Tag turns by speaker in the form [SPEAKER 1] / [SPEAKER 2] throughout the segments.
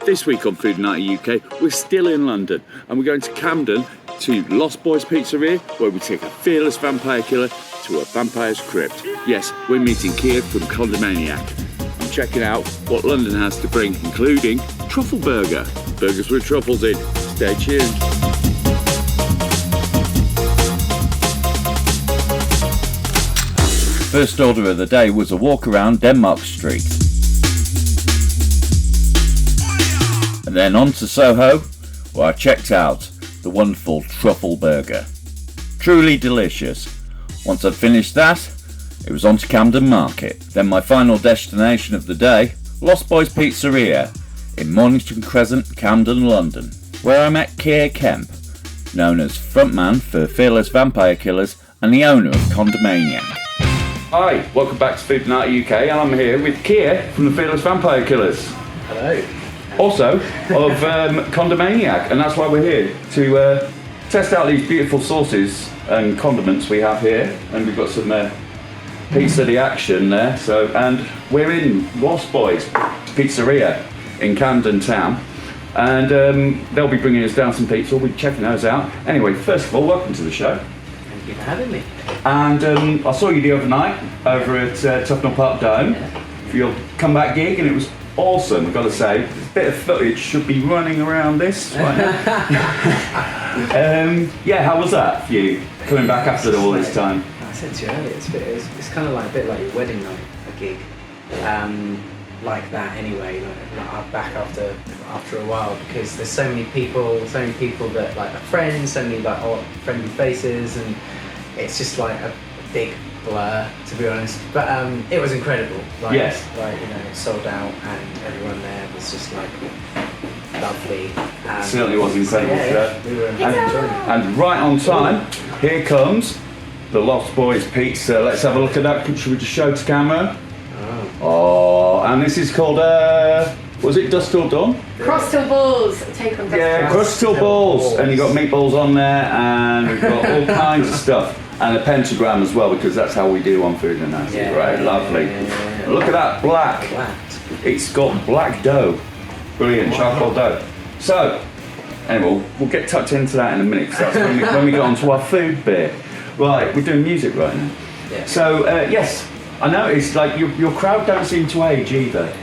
[SPEAKER 1] This week on Foodinati UK, we're still in London and we're going to Camden to Lost Boys Pizzeria, where we take a fearless vampire killer to a vampire's crypt. Yes, we're meeting Kier from Condimaniac. I'm checking out what London has to bring, including truffle burger. Burgers with truffles in. Stay tuned.
[SPEAKER 2] First order of the day was a walk around Denmark Street. And then on to Soho, where I checked out the wonderful truffle burger. Truly delicious. Once I'd finished that, it was on to Camden Market. Then my final destination of the day, Lost Boys Pizzeria in Mornington Crescent, Camden, London, where I met Kier Kemp, known as frontman for Fearless Vampire Killers and the owner of Condimaniac.
[SPEAKER 1] Hi, welcome back to Foodinati UK, and I'm here with Kier from the Fearless Vampire Killers.
[SPEAKER 3] Hello.
[SPEAKER 1] Also of Condimaniac, and that's why we're here to test out these beautiful sauces and condiments we have here. And we've got some pizza the action there. So, and we're in Lost Boys Pizzeria in Camden Town, and they'll be bringing us down some pizza. We'll be checking those out. Anyway, first of all, welcome to the show.
[SPEAKER 3] Thank you for having me.
[SPEAKER 1] And I saw you the other night over at Tufnell Park Dome for your comeback gig, and it was awesome, I've got to say. A bit of footage should be running around this right now. Yeah, how was that for you, coming back after all this time?
[SPEAKER 3] I said to you earlier, it's kind of like a bit like your wedding night, a gig. Like that anyway, like back after a while, because there's so many people that like are friends, so many like old friendly faces, and it's just like a big blur, to be honest. But it was incredible. Like,
[SPEAKER 1] yes.
[SPEAKER 3] Like, you know, it sold out, and everyone there was just like lovely.
[SPEAKER 1] It certainly was incredible.
[SPEAKER 3] Yeah, we were enjoying it.
[SPEAKER 1] And right on time, here comes the Lost Boys Pizza. Let's have a look at that. Should we just show to camera? Oh, and this is called, was it Dust Till Dawn?
[SPEAKER 4] Crustal balls. Take on Dust.
[SPEAKER 1] Yeah, Crustal balls. And you've got meatballs on there, and we've got all kinds of stuff. And a pentagram as well, because that's how we do on Foodinati,
[SPEAKER 3] yeah,
[SPEAKER 1] right? Lovely.
[SPEAKER 3] Yeah.
[SPEAKER 1] Look at that, black. It's got black dough. Brilliant, charcoal dough. So, anyway, we'll get tucked into that in a minute, because that's when we get on to our food bit. Right, we're doing music right now.
[SPEAKER 3] Yeah.
[SPEAKER 1] So, yes, I noticed, like, your crowd don't seem to age either,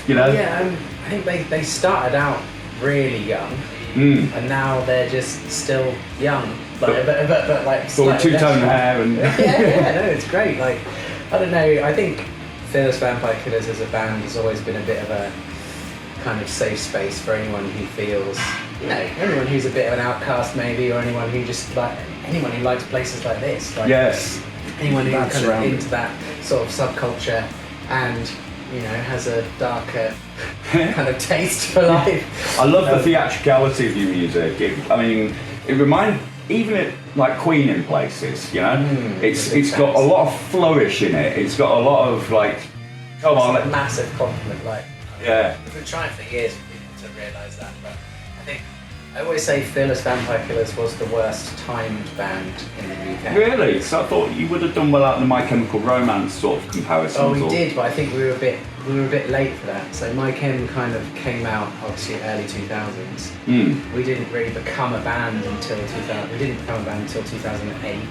[SPEAKER 1] you know?
[SPEAKER 3] Yeah, I think they started out really young, and now they're just still young. Like, but like
[SPEAKER 1] sort of two-tone hair and...
[SPEAKER 3] yeah, no, it's great. Like, I don't know, I think Fearless Vampire Killers as a band has always been a bit of a kind of safe space for anyone who feels, you know, anyone who's a bit of an outcast maybe, or anyone who just like, anyone who likes places like this. Like,
[SPEAKER 1] yes.
[SPEAKER 3] Anyone who's kind of into that sort of subculture and, you know, has a darker kind of taste for life.
[SPEAKER 1] I love the theatricality of your music. I mean, it reminds, even at like Queen in places, you know, it's got a lot of flourish in it. It's got a lot of like, come on,
[SPEAKER 3] it's a massive compliment. Like,
[SPEAKER 1] yeah.
[SPEAKER 3] We've been trying for years for people to realise that, but I think I always say Fearless Vampire Killers was the worst timed band in the UK.
[SPEAKER 1] Really? So I thought you would have done well out of the My Chemical Romance sort of comparisons.
[SPEAKER 3] Oh, we did, but I think we were a bit late for that. So My Chem kind of came out obviously early 2000s. We didn't really become a band until 2000. We didn't become a band until 2008.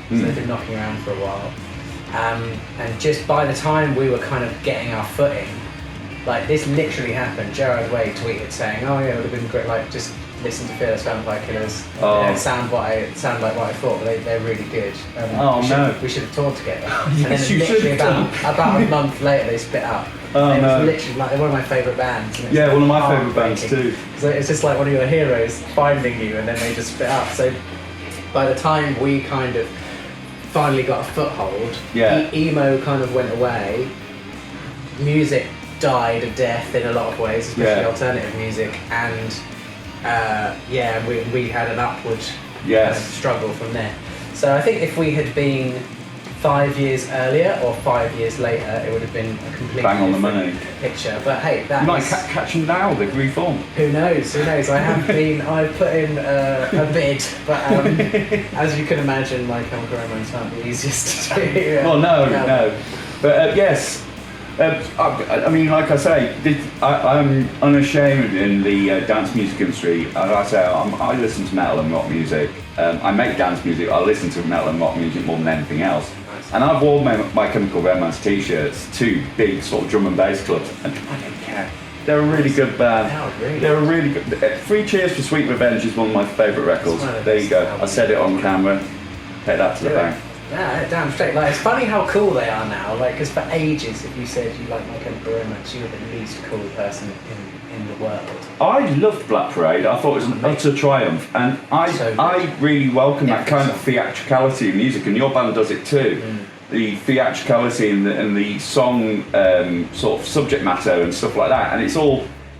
[SPEAKER 3] So they've been knocking around for a while. And just by the time we were kind of getting our footing, like this literally happened. Gerard Way tweeted saying, "Oh yeah, it would have been great. Like just listen to Fearless Vampire Killers. It sound like what I thought, but they're really good. We should have toured together." And then literally about a month later, they split up.
[SPEAKER 1] Oh,
[SPEAKER 3] it
[SPEAKER 1] no.
[SPEAKER 3] was literally like they're one of my favourite bands.
[SPEAKER 1] Yeah, one of my favourite bands too.
[SPEAKER 3] So it's just like one of your heroes finding you, and then they just split up. So by the time we kind of finally got a foothold, emo kind of went away. Music died a death in a lot of ways, especially alternative music, and we had an upward kind of struggle from there. So I think if we had been 5 years earlier or 5 years later, it would have been a completely
[SPEAKER 1] bang on the money
[SPEAKER 3] picture. But hey, that
[SPEAKER 1] you might catch them now. They've reformed.
[SPEAKER 3] Who knows? I've put in a bid, but as you can imagine, My Chemical Romance aren't the easiest to do.
[SPEAKER 1] Well, no. But yes. I mean, like I say, I'm unashamed in the dance music industry. As I say, I listen to metal and rock music. I make dance music. I listen to metal and rock music more than anything else.
[SPEAKER 3] Nice.
[SPEAKER 1] And I've worn my Chemical Romance t-shirts to big sort of drum and bass clubs, and I don't care. They're a really good band.
[SPEAKER 3] Oh, really?
[SPEAKER 1] They're a really good. Three Cheers for Sweet Revenge is one of my favourite records. There you go. I said it on camera. Take that to the bank.
[SPEAKER 3] Yeah, damn straight. Like, it's funny how cool they are now. Like, because for ages, if you said you like My Chemical Romance, you were the least cool person in the world.
[SPEAKER 1] I loved Black Parade. I thought it was an utter triumph, and I really welcome that kind of theatricality in music, and your band does it too. The theatricality and the song sort of subject matter and stuff like that, and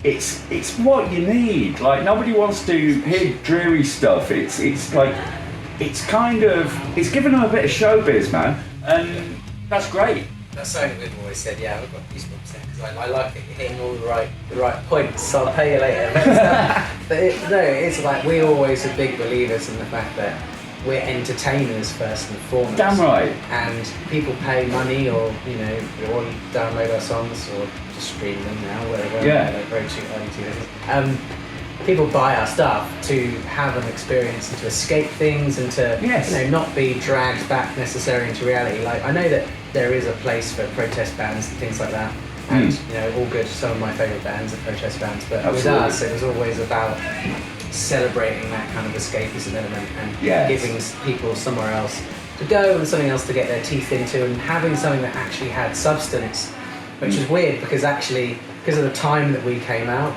[SPEAKER 1] it's what you need. Like, nobody wants to hear dreary stuff. It's giving them a bit of showbiz, man, and that's great.
[SPEAKER 3] That's something we've always said. Yeah, we've got goosebumps there because I like it hitting all the right points. So I'll pay you later. But it's like we're always a big believers in the fact that we're entertainers first and foremost.
[SPEAKER 1] Damn right.
[SPEAKER 3] And people pay money, or or you download our songs, or just stream them now, wherever.
[SPEAKER 1] Yeah.
[SPEAKER 3] Like very cheap, people buy our stuff to have an experience and to escape things and to not be dragged back necessarily into reality. Like, I know that there is a place for protest bands and things like that, and all good. Some of my favourite bands are protest bands, but
[SPEAKER 1] Absolutely.
[SPEAKER 3] with us, it was always about celebrating that kind of escapism element and giving people somewhere else to go and something else to get their teeth into, and having something that actually had substance, which is weird because of the time that we came out,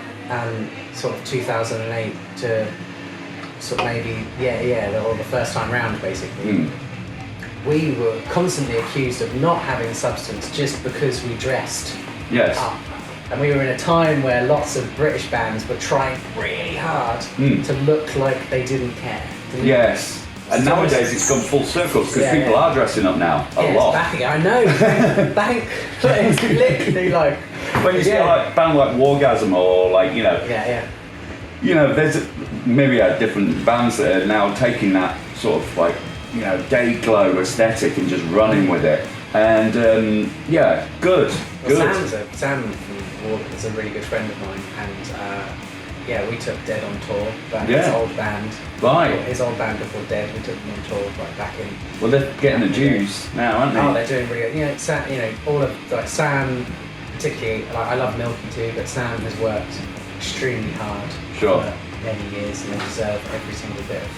[SPEAKER 3] sort of 2008 to sort of maybe or the first time round basically. We were constantly accused of not having substance just because we dressed up. And we were in a time where lots of British bands were trying really hard to look like they didn't care.
[SPEAKER 1] Yes. And nowadays it's gone full circles because people are dressing up now a lot.
[SPEAKER 3] It's back again. I know. It's literally like
[SPEAKER 1] when you see like a band like Wargasm or like there's myriad different bands that are now taking that sort of like day glow aesthetic and just running with it. And good.
[SPEAKER 3] Sam from Wargasm is a really good friend of mine, and we took Dead on tour. His old band.
[SPEAKER 1] Right.
[SPEAKER 3] His old band before Dead, we took them on tour right back in.
[SPEAKER 1] Well, they're getting the dues now, aren't they?
[SPEAKER 3] Oh, they're doing really good. All of like Sam, particularly. Like, I love Milky too, but Sam has worked extremely hard for many years, and they deserve every single bit of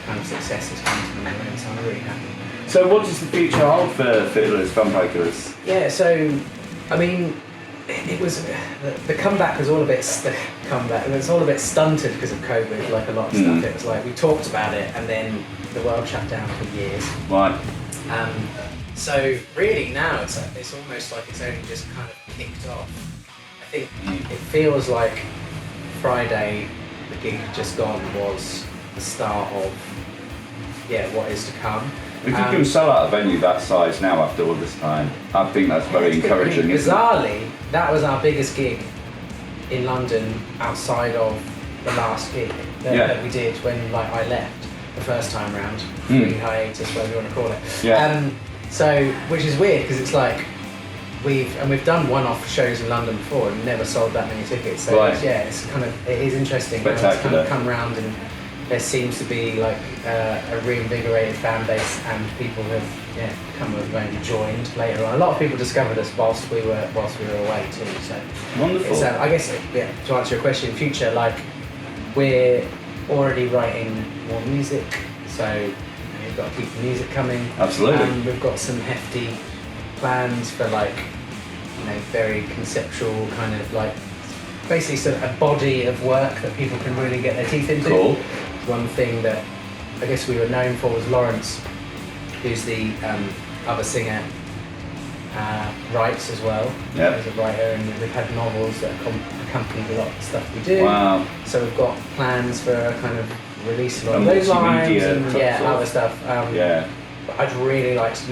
[SPEAKER 3] kind of success that's come to them. So I'm really happy.
[SPEAKER 1] So, what does the future hold for Fiddlers, Vampire Killers?
[SPEAKER 3] Yeah. So, I mean, it was the comeback was all a bit It was all a bit stunted because of COVID, like a lot of stuff. It was like we talked about it, and then the world shut down for years.
[SPEAKER 1] Right.
[SPEAKER 3] So really now it's almost like it's only just kind of kicked off. I think it feels like Friday, the gig just gone, was the start of what is to come.
[SPEAKER 1] If you can sell out a venue that size now after all this time, I think that's very encouraging.
[SPEAKER 3] Bizarrely, that was our biggest gig in London outside of the last gig that we did when I left the first time round, pre-hiatus, whatever you want to call it.
[SPEAKER 1] Yeah.
[SPEAKER 3] So, which is weird because it's like we've done one-off shows in London before and never sold that many tickets. So it is interesting.
[SPEAKER 1] Spectacular.
[SPEAKER 3] It's kind of come round, and there seems to be like a reinvigorated fan base, and people have come and joined later on. A lot of people discovered us whilst we were away too. So
[SPEAKER 1] wonderful.
[SPEAKER 3] I guess to answer your question, in future, like we're already writing more music, so we've got to keep the music coming.
[SPEAKER 1] Absolutely.
[SPEAKER 3] We've got some hefty plans for very conceptual kind of like basically sort of a body of work that people can really get their teeth into.
[SPEAKER 1] Cool.
[SPEAKER 3] One thing that I guess we were known for was Lawrence, who's the other singer, writes as well.
[SPEAKER 1] Yeah.
[SPEAKER 3] He's a writer, and we've had novels that accompany a lot of the stuff we do.
[SPEAKER 1] Wow.
[SPEAKER 3] So we've got plans for a kind of release along those lines and other stuff. I'd really like to,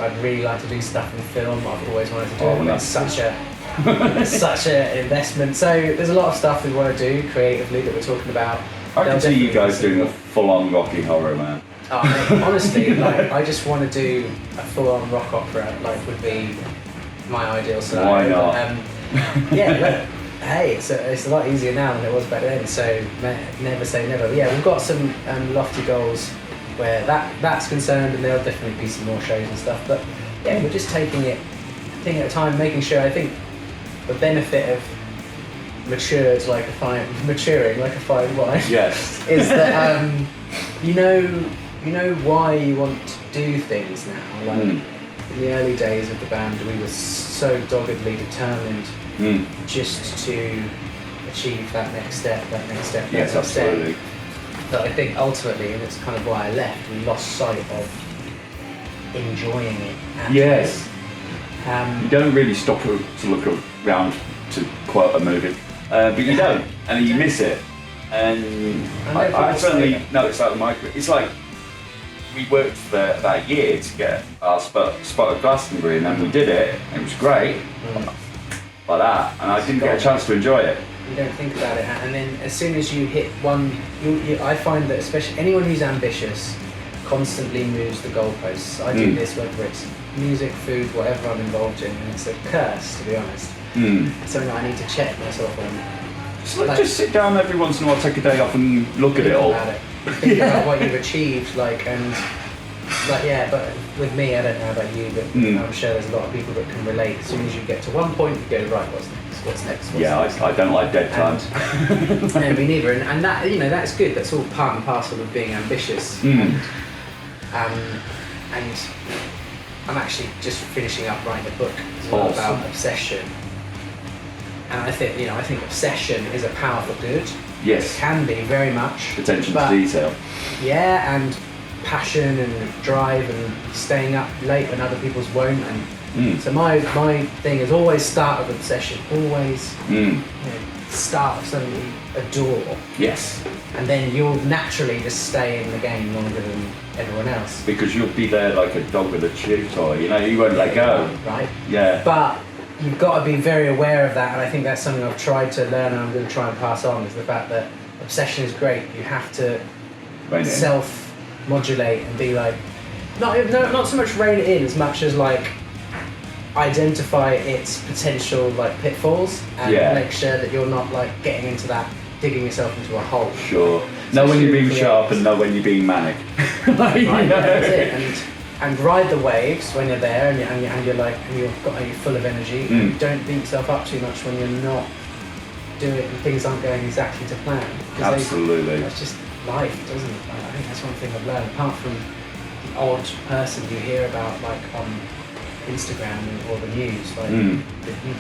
[SPEAKER 3] I'd really like to do stuff in film. I've always wanted to do it. It's such a investment. So there's a lot of stuff we want to do creatively that we're talking about.
[SPEAKER 1] I can see you guys doing a full-on Rocky Horror, man.
[SPEAKER 3] Oh, mate, honestly, I just want to do a full-on rock opera. Would be my ideal scenario.
[SPEAKER 1] Why not?
[SPEAKER 3] But, yeah, look, hey, it's a lot easier now than it was back then, so never say never. But yeah, we've got some lofty goals where that's concerned, and there'll definitely be some more shows and stuff. But yeah, we're just taking it at a time, making sure. I think the benefit of maturing like a fine wine.
[SPEAKER 1] Yes.
[SPEAKER 3] Is that you know why you want to do things now. Like in the early days of the band, we were so doggedly determined just to achieve that next step.
[SPEAKER 1] Yes, absolutely.
[SPEAKER 3] But I think ultimately, and it's kind of why I left, we lost sight of enjoying it. Actually.
[SPEAKER 1] Yes. You don't really stop to look around to quote a movie, but you don't, and you miss it. And I certainly noticed that with my career. It's like we worked for about a year to get our spot at Glastonbury, and then we did it, and it was great, like that, and I didn't get a chance to enjoy it.
[SPEAKER 3] You don't think about it, and then as soon as you hit one, I find that especially anyone who's ambitious constantly moves the goalposts. I do this whether it's music, food, whatever I'm involved in, and it's a curse, to be honest. It's something that I need to check myself on.
[SPEAKER 1] Just sit down every once in a while, take a day off and look at it all.
[SPEAKER 3] Think about what you've achieved, yeah, but with me, I don't know about you, but I'm sure there's a lot of people that can relate. As soon as you get to one point, you go, right, what's next?
[SPEAKER 1] I don't like dead time.
[SPEAKER 3] No, me neither, and that, that's good, that's all part and parcel of being ambitious. And I'm actually just finishing up writing a book as well about obsession. And I think obsession is a powerful good.
[SPEAKER 1] Yes.
[SPEAKER 3] It can be, very much.
[SPEAKER 1] Attention to detail.
[SPEAKER 3] Yeah, and passion and drive and staying up late when other people's won't. And so my thing is always start with obsession. Always start with something you adore.
[SPEAKER 1] Yes.
[SPEAKER 3] And then you'll naturally just stay in the game longer than everyone else.
[SPEAKER 1] Because you'll be there like a dog with a chew toy, you won't let go.
[SPEAKER 3] Right?
[SPEAKER 1] Yeah.
[SPEAKER 3] But you've got to be very aware of that, and I think that's something I've tried to learn and I'm going to try and pass on, is the fact that obsession is great. You have to self-modulate and be like, not so much rein it in as much as like identify its potential like pitfalls and make sure that you're not like getting into that, digging yourself into a hole. Sure.
[SPEAKER 1] Know when you're being sharp and know when you're being manic.
[SPEAKER 3] Right, that's it. And ride the waves when you're there, and you're full of energy. And don't beat yourself up too much when you're not doing it and things aren't going exactly to plan.
[SPEAKER 1] Absolutely.
[SPEAKER 3] It's just life, doesn't it? I think that's one thing I've learned. Apart from the odd person you hear about, like on Instagram or the news, like the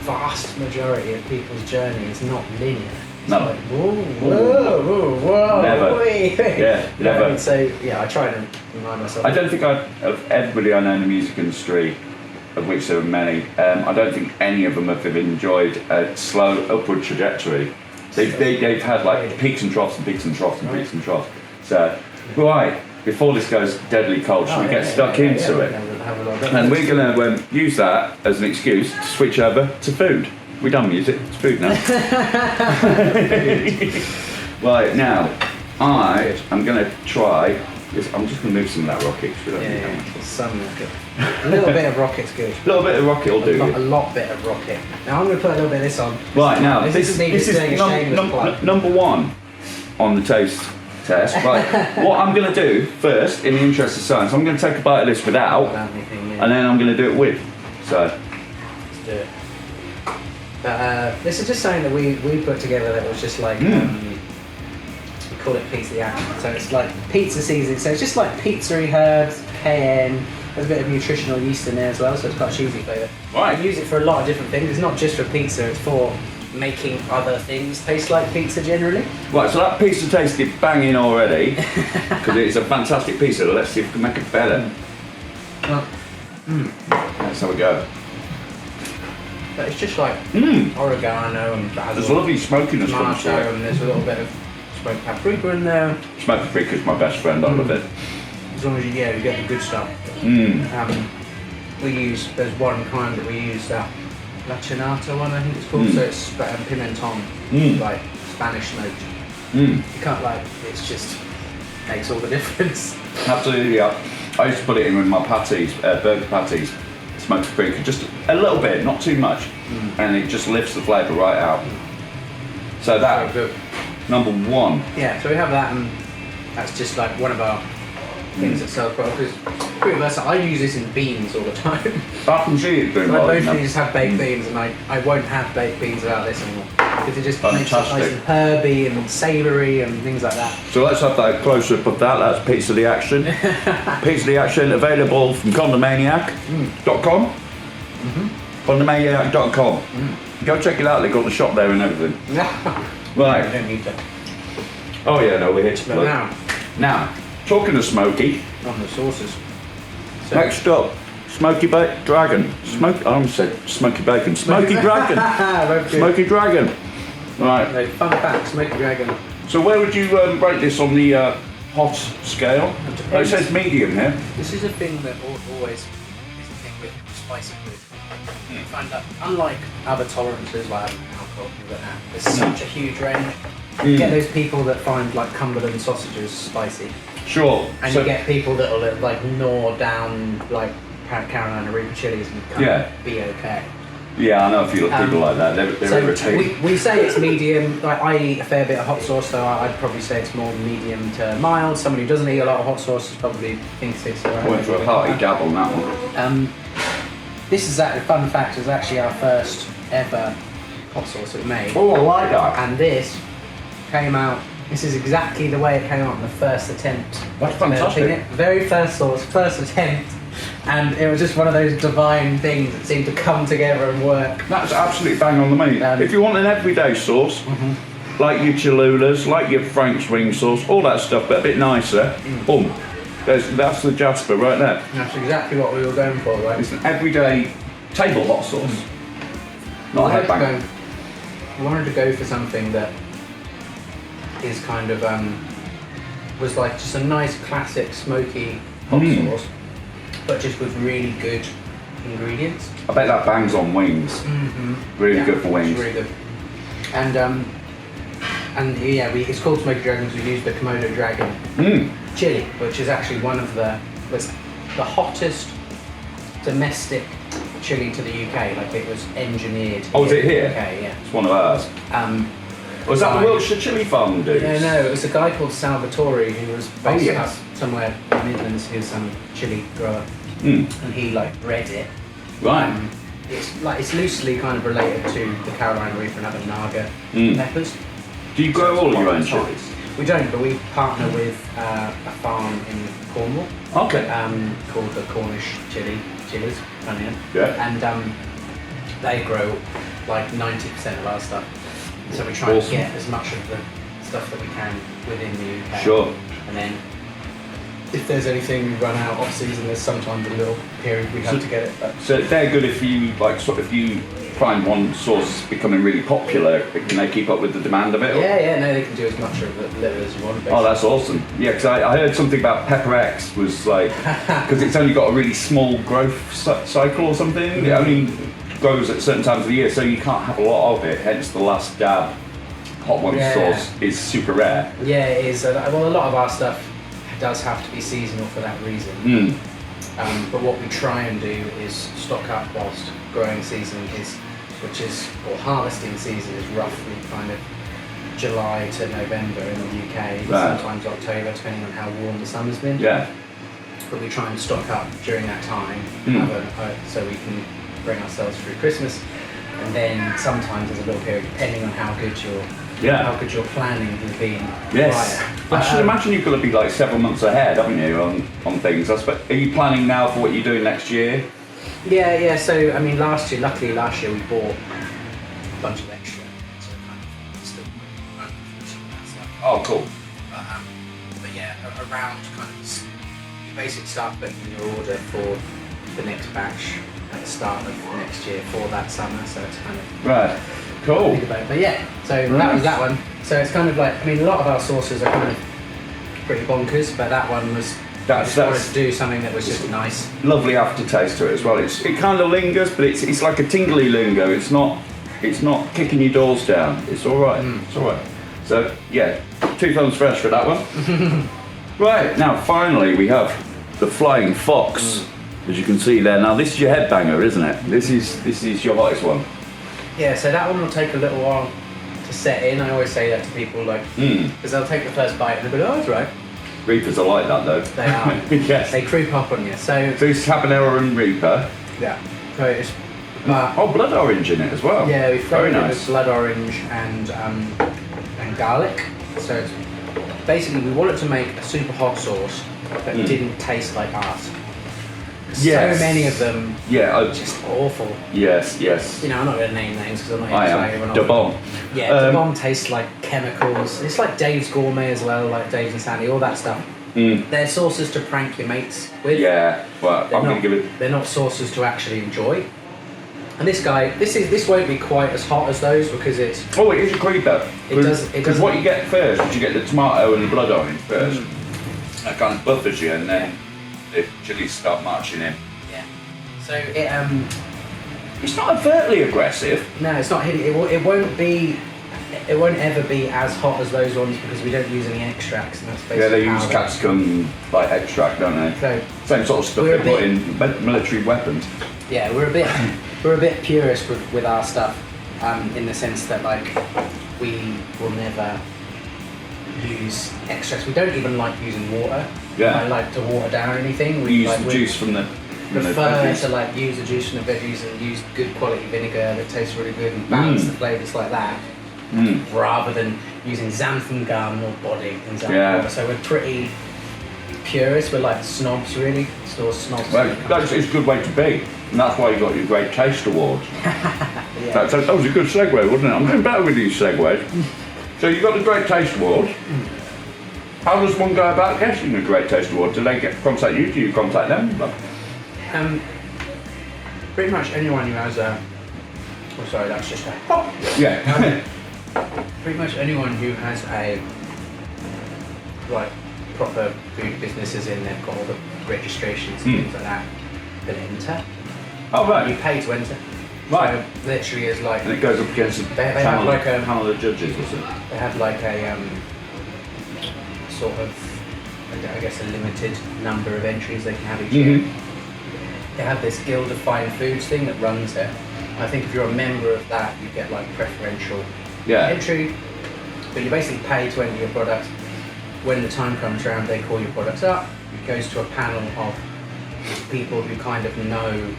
[SPEAKER 3] vast majority of people's journey is not linear. It's like, whoa.
[SPEAKER 1] Never.
[SPEAKER 3] Yeah,
[SPEAKER 1] never.
[SPEAKER 3] So I try to remind myself.
[SPEAKER 1] I don't think of everybody I know in the music industry, of which there are many, I don't think any of them have enjoyed a slow upward trajectory. They've had like peaks and troughs and peaks and troughs and peaks and troughs. So, before this goes deadly cold, should we get stuck into it? And we're going to use that as an excuse to switch over to food. We're done music, it's food now. Right, now, I am going to try this. I'm just going to move some of that rocket.
[SPEAKER 3] Some rocket. A little bit of rocket's good.
[SPEAKER 1] A little bit of rocket will do.
[SPEAKER 3] A lot bit of rocket. Now I'm going to put a little bit of this on.
[SPEAKER 1] Right, now,
[SPEAKER 3] this is
[SPEAKER 1] number one on the taste test. Right, what I'm going to do first, in the interest of science, I'm going to take a bite of this without anything, and then I'm going to do it with. So,
[SPEAKER 3] let's do it. This is just something that we put together that was just like, we call it pizza action. So it's like pizza seasoning. So it's just like pizzery herbs, cayenne. There's a bit of nutritional yeast in there as well, so it's quite a cheesy flavour.
[SPEAKER 1] Right.
[SPEAKER 3] You use it for a lot of different things. It's not just for pizza, it's for making other things taste like pizza generally.
[SPEAKER 1] Right, so that pizza tasted banging already, because it's a fantastic pizza. Let's see if we can make it better. Let's have a go.
[SPEAKER 3] But it's just like oregano and basil.
[SPEAKER 1] There's a lovely smokiness from it.
[SPEAKER 3] And there's a little bit of smoked paprika in there.
[SPEAKER 1] Smoked paprika is my best friend, I love it.
[SPEAKER 3] As long as you get the good stuff. There's one kind that we use, that La Chinata one, I think it's called. So it's pimenton, like Spanish smoked. You can't it's just makes all the difference.
[SPEAKER 1] Absolutely, yeah. I used to put it in with my patties, burger patties. smoked paprika, just a little bit, not too much, and it just lifts the flavour right out. So that,
[SPEAKER 3] Good.
[SPEAKER 1] number one.
[SPEAKER 3] Yeah, so we have that, and that's just like one of our things that sells well, because pretty versatile. I use this in beans all the time.
[SPEAKER 1] I can see it doing
[SPEAKER 3] So I
[SPEAKER 1] well.
[SPEAKER 3] mostly just have baked beans, and I won't have baked beans without this anymore. Because it just makes it nice
[SPEAKER 1] Fantastic.
[SPEAKER 3] and herby and savoury and things like that.
[SPEAKER 1] So let's have that close-up of that. That's Pizza the Action. Pizza the Action, available from Condimaniac.com. Condimaniac.com. Go check it out, they've got the shop there and everything.
[SPEAKER 3] I
[SPEAKER 1] Right.
[SPEAKER 3] don't need that.
[SPEAKER 1] Oh yeah, no, we're here to
[SPEAKER 3] But
[SPEAKER 1] play.
[SPEAKER 3] now,
[SPEAKER 1] Talking of smoky,
[SPEAKER 3] on the sauces. So,
[SPEAKER 1] next up, Smoky Dragon. I almost said Smoky Bacon. Smoky Dragon.
[SPEAKER 3] Very good.
[SPEAKER 1] Smoky Dragon. Right.
[SPEAKER 3] No, fun fact, Smoky Dragon.
[SPEAKER 1] So where would you rate this on the hot scale?
[SPEAKER 3] It depends.
[SPEAKER 1] Oh, it says medium here.
[SPEAKER 3] This is a thing that always is a thing with spicy food. You find that unlike other tolerances like alcohol, things like that, there's such a huge range. You get those people that find like Cumberland sausages spicy,
[SPEAKER 1] Sure.
[SPEAKER 3] and
[SPEAKER 1] So-
[SPEAKER 3] you get people that will like gnaw down like Carolina Reaper chilies and kind
[SPEAKER 1] Yeah.
[SPEAKER 3] of be okay.
[SPEAKER 1] Yeah, I know a few people like that. They're
[SPEAKER 3] So
[SPEAKER 1] irritating.
[SPEAKER 3] we say it's medium. Like I eat a fair bit of hot sauce, so I'd probably say it's more medium to mild. Somebody who doesn't eat a lot of hot sauce probably thinks it's alright.
[SPEAKER 1] Went for a hearty dabble on that one.
[SPEAKER 3] This is actually fun fact. Is actually our first ever hot sauce that we made,
[SPEAKER 1] Oh, I like that.
[SPEAKER 3] and this came out. This is exactly the way it came out on the first attempt.
[SPEAKER 1] That's
[SPEAKER 3] of developing
[SPEAKER 1] fantastic.
[SPEAKER 3] it. Very first sauce, first attempt, and it was just one of those divine things that seemed to come together and work.
[SPEAKER 1] That's absolutely bang on the money. If you want an everyday sauce, like your Chillulas, like your Frank's wing sauce, all that stuff, but a bit nicer, boom. That's the Jasper right there.
[SPEAKER 3] That's exactly what we were going for, right?
[SPEAKER 1] It's an everyday table hot sauce. Not a headbanger.
[SPEAKER 3] We wanted to go for something that is kind of was like just a nice classic smoky hot sauce, but just with really good ingredients.
[SPEAKER 1] I bet that bangs on wings. Really
[SPEAKER 3] Yeah,
[SPEAKER 1] good for wings.
[SPEAKER 3] It's really good. And yeah, it's called Smoky Dragon because we used the Komodo dragon chili, which is actually was the hottest domestic chili to the UK. Like it was engineered.
[SPEAKER 1] Oh, is
[SPEAKER 3] in
[SPEAKER 1] it here?
[SPEAKER 3] the UK, yeah.
[SPEAKER 1] It's one of ours. Was that the Wiltshire chili farm dudes?
[SPEAKER 3] No, it was a guy called Salvatore who was based
[SPEAKER 1] yes.
[SPEAKER 3] up somewhere in the Midlands. He was some chili grower,
[SPEAKER 1] Mm.
[SPEAKER 3] and he like bred it.
[SPEAKER 1] Right.
[SPEAKER 3] It's loosely kind of related to the Carolina Reaper and other Naga peppers.
[SPEAKER 1] Do you grow all your own
[SPEAKER 3] Top.
[SPEAKER 1] chilies?
[SPEAKER 3] We don't, but we partner with a farm in Cornwall
[SPEAKER 1] Okay.
[SPEAKER 3] called the Cornish Chilies, funny enough.
[SPEAKER 1] Yeah.
[SPEAKER 3] And they grow like 90% of our stuff. So we try
[SPEAKER 1] Awesome.
[SPEAKER 3] to get as much of the stuff that we can within the UK.
[SPEAKER 1] Sure.
[SPEAKER 3] And then if there's anything we run out off season, there's sometimes a little period we have to get it. But
[SPEAKER 1] So they're good if you if you find one sauce becoming really popular, can they keep up with the demand of it?
[SPEAKER 3] yeah, no, they can do as much of the liver as you want. Basically.
[SPEAKER 1] Oh, that's awesome. Yeah, because I heard something about Pepper X was like, because it's only got a really small growth cycle or something. It only grows at certain times of the year, so you can't have a lot of it. Hence, the last dab hot one sauce is super rare.
[SPEAKER 3] Yeah, it is. Well, a lot of our stuff does have to be seasonal for that reason. But what we try and do is stock up whilst growing season or harvesting season is roughly kind of July to November in the UK,
[SPEAKER 1] Right.
[SPEAKER 3] sometimes October, depending on how warm the summer's been.
[SPEAKER 1] Yeah.
[SPEAKER 3] But we try and stock up during that time, so we can bring ourselves through Christmas. And then sometimes there's a little period, depending on how good your planning has been.
[SPEAKER 1] Yes.
[SPEAKER 3] prior.
[SPEAKER 1] I should imagine you've got to be like several months ahead, haven't you, on things? Are you planning now for what you're doing next year?
[SPEAKER 3] Yeah. So I mean, luckily last year we bought a bunch of extra, so kind of still some of that stuff.
[SPEAKER 1] Oh, cool.
[SPEAKER 3] But yeah, around kind of you basically start booking your order for the next batch at the start of next year for that summer. So it's kind of
[SPEAKER 1] Right. Cool.
[SPEAKER 3] think about it. But yeah, so that was that one. So it's kind of like, I mean, a lot of our sauces are kind of pretty bonkers, but that one was. I just wanted to do something that was just nice.
[SPEAKER 1] Lovely aftertaste to it as well. It kind of lingers, but it's like a tingly lingo. It's not kicking your doors down. It's all right. It's all right. So yeah, 2 thumbs fresh for that one. Right now, finally we have the Flying Fox as you can see there. Now this is your headbanger, isn't it? This is your hottest one.
[SPEAKER 3] Yeah, so that one will take a little while to set in. I always say that to people, like, because they'll take the first bite and they'll be like, oh, that's right.
[SPEAKER 1] Reapers are like that though.
[SPEAKER 3] They are.
[SPEAKER 1] Yes.
[SPEAKER 3] They creep up on you. So
[SPEAKER 1] this habanero and Reaper.
[SPEAKER 3] yeah. So it's
[SPEAKER 1] blood orange in it as well.
[SPEAKER 3] yeah, we
[SPEAKER 1] Very
[SPEAKER 3] flavored it
[SPEAKER 1] nice.
[SPEAKER 3] with blood orange and garlic. So it's basically we wanted to make a super hot sauce that didn't taste like ours.
[SPEAKER 1] Yes.
[SPEAKER 3] So many of them.
[SPEAKER 1] Yeah.
[SPEAKER 3] Just awful.
[SPEAKER 1] Yes. Yes.
[SPEAKER 3] You know, I'm not going to name names because I'm not
[SPEAKER 1] I
[SPEAKER 3] excited.
[SPEAKER 1] am. The bomb.
[SPEAKER 3] Yeah, the bomb tastes like chemicals. It's like Dave's Gourmet as well, like Dave's and Sandy, all that stuff. They're sauces to prank your mates with.
[SPEAKER 1] Yeah. Well, I'm going to give it.
[SPEAKER 3] They're not sauces to actually enjoy. And this guy, this won't be quite as hot as those because it's.
[SPEAKER 1] Oh, it is a creeper.
[SPEAKER 3] It
[SPEAKER 1] Because what you get first is you get the tomato and the blood orange first. That kind of buffers you, and then the chilies start marching in.
[SPEAKER 3] Yeah. So
[SPEAKER 1] It's not overtly aggressive.
[SPEAKER 3] no, it's not hitting. It won't be. It won't ever be as hot as those ones because we don't use any extracts, and that's basically
[SPEAKER 1] Yeah, they use
[SPEAKER 3] powder.
[SPEAKER 1] capsicum like extract, don't they?
[SPEAKER 3] So
[SPEAKER 1] Same sort of stuff
[SPEAKER 3] We're
[SPEAKER 1] they
[SPEAKER 3] a
[SPEAKER 1] put in military weapons.
[SPEAKER 3] yeah, we're a bit purist with our stuff, in the sense that like we will never use extracts. We don't even like using water.
[SPEAKER 1] Yeah.
[SPEAKER 3] I like to water down anything.
[SPEAKER 1] We use
[SPEAKER 3] like,
[SPEAKER 1] the
[SPEAKER 3] we
[SPEAKER 1] juice from the
[SPEAKER 3] prefer
[SPEAKER 1] veggies.
[SPEAKER 3] to like use the juice from the veggies and use good quality vinegar that tastes really good and balance the flavours like that, rather than using xanthan gum or body and xanthan
[SPEAKER 1] Yeah.
[SPEAKER 3] powder. So we're pretty purist. We're like snobs, really. Still snobs.
[SPEAKER 1] Well, it's a good way to be, and that's why you got your Great Taste Award.
[SPEAKER 3] Yeah.
[SPEAKER 1] That was a good segue, wasn't it? I'm doing better with these segues. So you got the Great Taste Award. How does one go about getting a Great Taste Award? Do they contact you? Do you contact them?
[SPEAKER 3] Pretty much anyone who has a. Oh, sorry, that's just a.
[SPEAKER 1] Yeah.
[SPEAKER 3] Pretty much anyone who has a like proper food businesses in, they've got all the registrations and things like that. Can enter.
[SPEAKER 1] Oh
[SPEAKER 3] You
[SPEAKER 1] right.
[SPEAKER 3] pay to enter.
[SPEAKER 1] Right.
[SPEAKER 3] So literally is like
[SPEAKER 1] And it goes up against a
[SPEAKER 3] They have
[SPEAKER 1] panel,
[SPEAKER 3] like a-
[SPEAKER 1] panel of judges, or something.
[SPEAKER 3] they have like a sort of I guess a limited number of entries they can have each year. They have this Guild of Fine Foods thing that runs it. I think if you're a member of that, you get like preferential
[SPEAKER 1] Yeah.
[SPEAKER 3] entry, but you basically pay to enter your product. When the time comes around, they call your products up. It goes to a panel of people who kind of know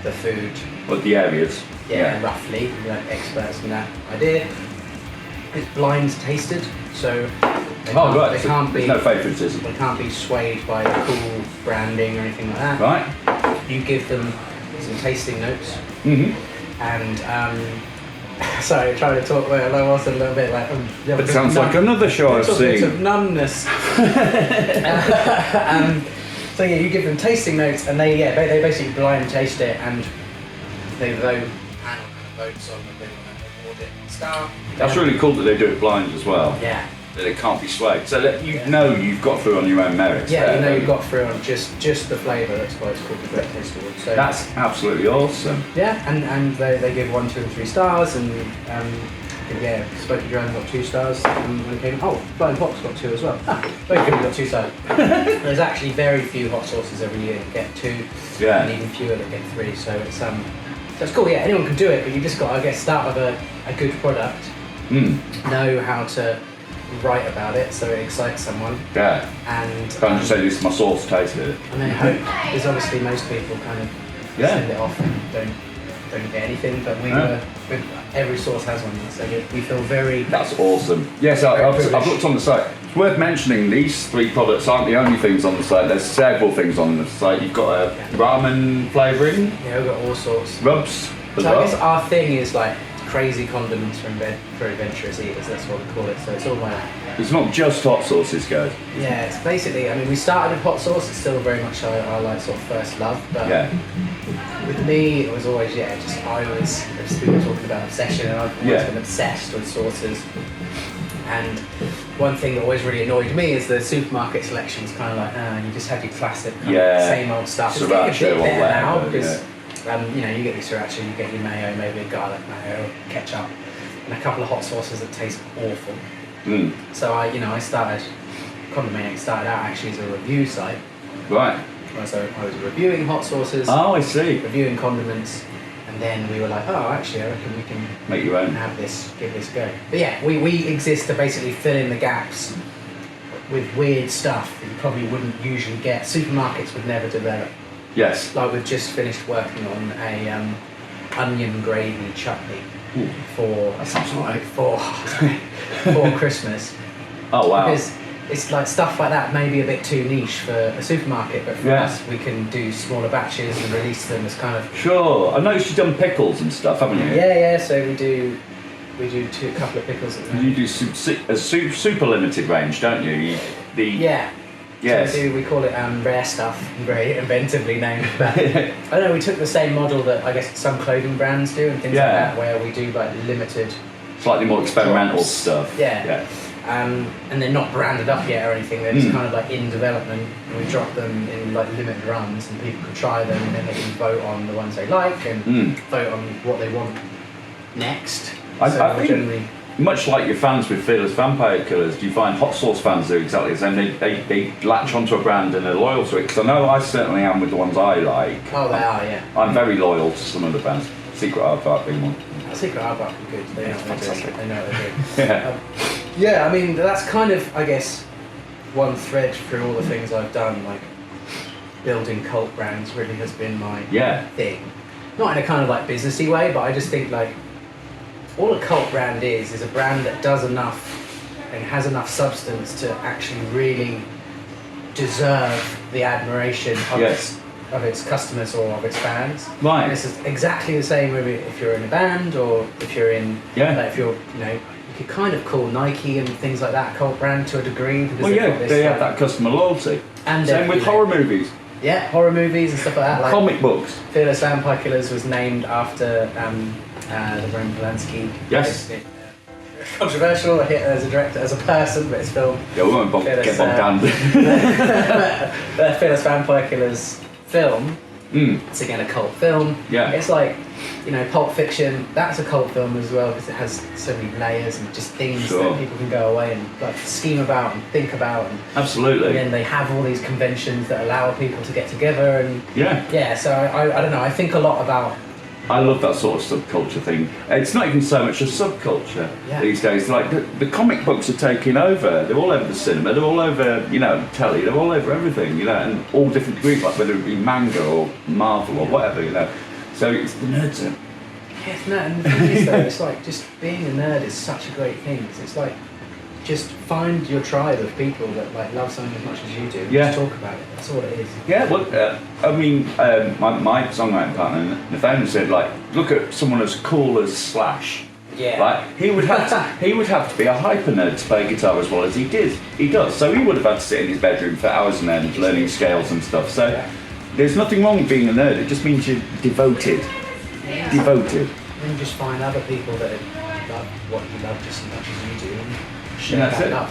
[SPEAKER 3] the food,
[SPEAKER 1] But the areas.
[SPEAKER 3] roughly, like experts in that idea. It's blind tasted, so they
[SPEAKER 1] Oh
[SPEAKER 3] can't,
[SPEAKER 1] right.
[SPEAKER 3] they
[SPEAKER 1] So
[SPEAKER 3] can't
[SPEAKER 1] there's
[SPEAKER 3] be
[SPEAKER 1] no favouritism.
[SPEAKER 3] they can't be swayed by the cool branding or anything like that.
[SPEAKER 1] Right.
[SPEAKER 3] You give them some tasting notes,
[SPEAKER 1] Mm-hmm.
[SPEAKER 3] and sorry, trying to talk well, I was a little bit like.
[SPEAKER 1] It sounds like another show I've
[SPEAKER 3] It's a bit
[SPEAKER 1] seen.
[SPEAKER 3] of numbness. So yeah, you give them tasting notes, and they basically blind taste it, and they vote. Panel votes on whether they want to award it star.
[SPEAKER 1] That's really cool that they do it blind as well.
[SPEAKER 3] Yeah.
[SPEAKER 1] That it can't be swayed. So that you know you've got through on your own merits.
[SPEAKER 3] Yeah,
[SPEAKER 1] there,
[SPEAKER 3] you know
[SPEAKER 1] don't
[SPEAKER 3] you've got through on just the flavour. That's why it's called the Great Taste Award. So
[SPEAKER 1] That's absolutely awesome.
[SPEAKER 3] yeah, and they give 1, 2, and 3 stars, and yeah, Smoky Drone got 2 stars, and when it came, Flying Fox got 2 as well. Both of them got 2 stars. There's actually very few hot sauces every year that get 2,
[SPEAKER 1] Yeah.
[SPEAKER 3] and even fewer that get 3. So it's cool. Yeah, anyone can do it, but you just got to start with a good product, know how to write about it so it excites someone,
[SPEAKER 1] Yeah.
[SPEAKER 3] and
[SPEAKER 1] Can't just say this is my sauce, taste it.
[SPEAKER 3] and then hope, because obviously most people kind of send it off and don't get anything, but every sauce has one, so we feel very.
[SPEAKER 1] That's awesome. Yes, I've looked on the site. It's worth mentioning these 3 products aren't the only things on the site. There's several things on the site. You've got a ramen flavouring,
[SPEAKER 3] Yeah, we've got all sorts.
[SPEAKER 1] rubs as
[SPEAKER 3] So I guess
[SPEAKER 1] well.
[SPEAKER 3] our thing is like crazy condiments for adventurous eaters. That's what we call it. So it's all like
[SPEAKER 1] It's not just hot sauces, guys.
[SPEAKER 3] yeah. It's basically. I mean, we started with hot sauce. It's still very much our like sort of first love. But
[SPEAKER 1] Yeah.
[SPEAKER 3] with me, it was always we were talking about obsession, and I've always been obsessed with sauces. And one thing that always really annoyed me is the supermarket selection's kind of like, you just have your classic kind of same old stuff. It's getting a
[SPEAKER 1] Sriracha
[SPEAKER 3] bit
[SPEAKER 1] or
[SPEAKER 3] better now
[SPEAKER 1] whatever,
[SPEAKER 3] because you get your sriracha, you get your mayo, maybe a garlic mayo, ketchup, and a couple of hot sauces that taste awful. So I started Condimaniac started out actually as a review site.
[SPEAKER 1] Right.
[SPEAKER 3] So I was reviewing hot sauces,
[SPEAKER 1] Oh, I see.
[SPEAKER 3] reviewing condiments, and then we were like, oh, actually, I reckon we can
[SPEAKER 1] Make your own.
[SPEAKER 3] give this a go. But yeah, we exist to basically fill in the gaps with weird stuff that you probably wouldn't usually get. Supermarkets would never develop.
[SPEAKER 1] Yes.
[SPEAKER 3] Like we've just finished working on a onion gravy chutney for
[SPEAKER 1] That sounds alright.
[SPEAKER 3] for Christmas.
[SPEAKER 1] Oh, wow.
[SPEAKER 3] Because it's like stuff like that may be a bit too niche for a supermarket, but for us, we can do smaller batches and release them as kind of.
[SPEAKER 1] Sure. I noticed you've done pickles and stuff, haven't you?
[SPEAKER 3] Yeah. So we do a couple of pickles at the moment.
[SPEAKER 1] You do a super limited range, don't you?
[SPEAKER 3] Yeah.
[SPEAKER 1] Yes.
[SPEAKER 3] So we call it rare stuff, very inventively named. But I don't know, we took the same model that I guess some clothing brands do and things like that, where we do like limited,
[SPEAKER 1] slightly more experimental
[SPEAKER 3] drops.
[SPEAKER 1] stuff.
[SPEAKER 3] Yeah. And they're not branded up yet or anything. They're just kind of like in development. And we drop them in like limited runs, and people can try them, and then they can vote on the ones they like and vote on what they want next.
[SPEAKER 1] I
[SPEAKER 3] So
[SPEAKER 1] think
[SPEAKER 3] generally.
[SPEAKER 1] much like your fans with Fearless Vampire Killers, do you find hot sauce fans do exactly the same? They latch onto a brand and they're loyal to it. Because I know I certainly am with the ones I like.
[SPEAKER 3] Oh, they are, yeah.
[SPEAKER 1] I'm very loyal to some of the bands. Secret Aardvark being one.
[SPEAKER 3] Secret Aardvark are good. They know what they're doing. They know what they're doing.
[SPEAKER 1] Yeah.
[SPEAKER 3] Yeah, I mean, that's kind of, I guess, one thread through all the things I've done. Like, building cult brands really has been my thing. Not in a kind of like businessy way, but I just think like, all a cult brand is a brand that does enough and has enough substance to actually really deserve the admiration of its customers or of its fans.
[SPEAKER 1] Right.
[SPEAKER 3] And this is exactly the same if you're in a band or if you're in, like if you're, you could kind of call Nike and things like that a cult brand to a degree. Because
[SPEAKER 1] they have that customer loyalty.
[SPEAKER 3] And
[SPEAKER 1] same with horror movies.
[SPEAKER 3] Yeah, horror movies and stuff like that. Like
[SPEAKER 1] comic books.
[SPEAKER 3] Fearless Vampire Killers was named after the Roman Polanski.
[SPEAKER 1] Yes.
[SPEAKER 3] Controversial as a director, as a person, but it's film.
[SPEAKER 1] Yeah, we won't get bogged down.
[SPEAKER 3] The Fearless Vampire Killers film. It's again a cult film.
[SPEAKER 1] Yeah.
[SPEAKER 3] It's like, Pulp Fiction. That's a cult film as well because it has so many layers and just things that people can go away and like scheme about and think about. And,
[SPEAKER 1] Absolutely.
[SPEAKER 3] And then they have all these conventions that allow people to get together and. Yeah. So I don't know. I think a lot about.
[SPEAKER 1] I love that sort of subculture thing. It's not even so much a subculture these days. Like the comic books are taking over. They're all over the cinema. They're all over, telly. They're all over everything, and all different degrees, like whether it be manga or Marvel or whatever, So it's the nerds.
[SPEAKER 3] Yeah, and the thing is though, it's like just being a nerd is such a great thing. 'Cause it's like just find your tribe of people that like love something as much as you do. And just talk about it. That's all it is.
[SPEAKER 1] Yeah, well, my songwriting partner Nathaniel said, like, look at someone as cool as Slash.
[SPEAKER 3] Yeah.
[SPEAKER 1] Like he would have to be a hyper nerd to play guitar as well as he does. So he would have had to sit in his bedroom for hours and end learning scales and stuff. So there's nothing wrong with being a nerd. It just means you're devoted. Devoted.
[SPEAKER 3] And just find other people that love what you love just as much as you do. And share
[SPEAKER 1] That's
[SPEAKER 3] that
[SPEAKER 1] it.
[SPEAKER 3] love.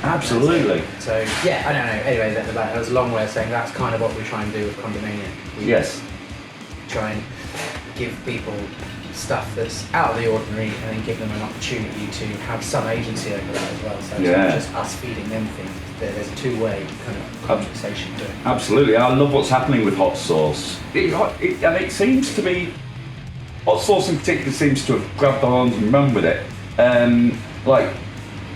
[SPEAKER 1] Absolutely.
[SPEAKER 3] So yeah, I don't know. Anyway, that was a long way of saying that's kind of what we try and do with Condimaniac. We try and give people stuff that's out of the ordinary and then give them an opportunity to have some agency over that as well. So it's not just us feeding them things. There's a two-way kind of conversation to it.
[SPEAKER 1] Absolutely. I love what's happening with hot sauce. And it seems to be, hot sauce in particular seems to have grabbed the horns and run with it.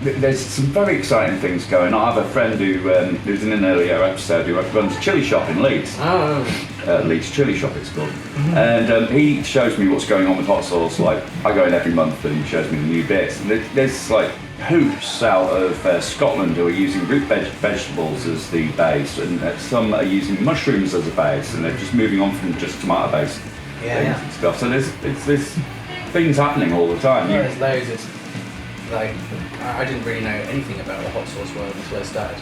[SPEAKER 1] There's some very exciting things going on. I have a friend who's in an earlier episode who runs a chili shop in Leeds. Leeds Chili Shop it's called. And he shows me what's going on with hot sauce. Like, I go in every month and he shows me the new bits. And there's like hoops out of Scotland who are using root vegetables as the base, and some are using mushrooms as a base, and they're just moving on from just tomato based things and stuff. So there's things happening all the time.
[SPEAKER 3] There's loads. It's like I didn't really know anything about the hot sauce world until I started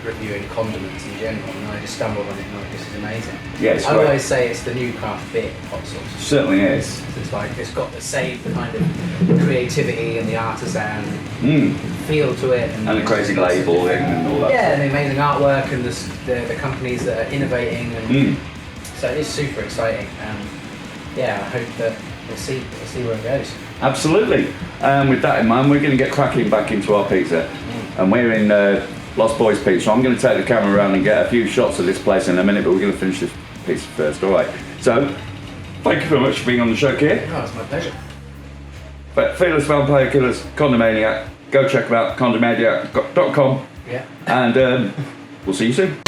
[SPEAKER 3] reviewing condiments in general, and I just stumbled on it and like, this is amazing.
[SPEAKER 1] Yeah, it's
[SPEAKER 3] I
[SPEAKER 1] great.
[SPEAKER 3] always say it's the new craft beer hot sauce.
[SPEAKER 1] Certainly is.
[SPEAKER 3] It's like it's got the same kind of creativity and the artisan feel to it, and
[SPEAKER 1] the crazy labeling and all that.
[SPEAKER 3] Yeah, and the amazing artwork and the companies that are innovating, and so it's super exciting. I hope that we'll see where it goes.
[SPEAKER 1] Absolutely. With that in mind, we're going to get cracking back into our pizza, and we're in Lost Boys pizza. I'm going to take the camera around and get a few shots of this place in a minute, but we're going to finish this pizza first. All right. So, thank you very much for being on the show, Kier.
[SPEAKER 3] Oh, it's my pleasure.
[SPEAKER 1] But Fearless Vampire Killers, Condimaniac. Go check them out, condimaniac.com.
[SPEAKER 3] Yeah.
[SPEAKER 1] And we'll see you soon.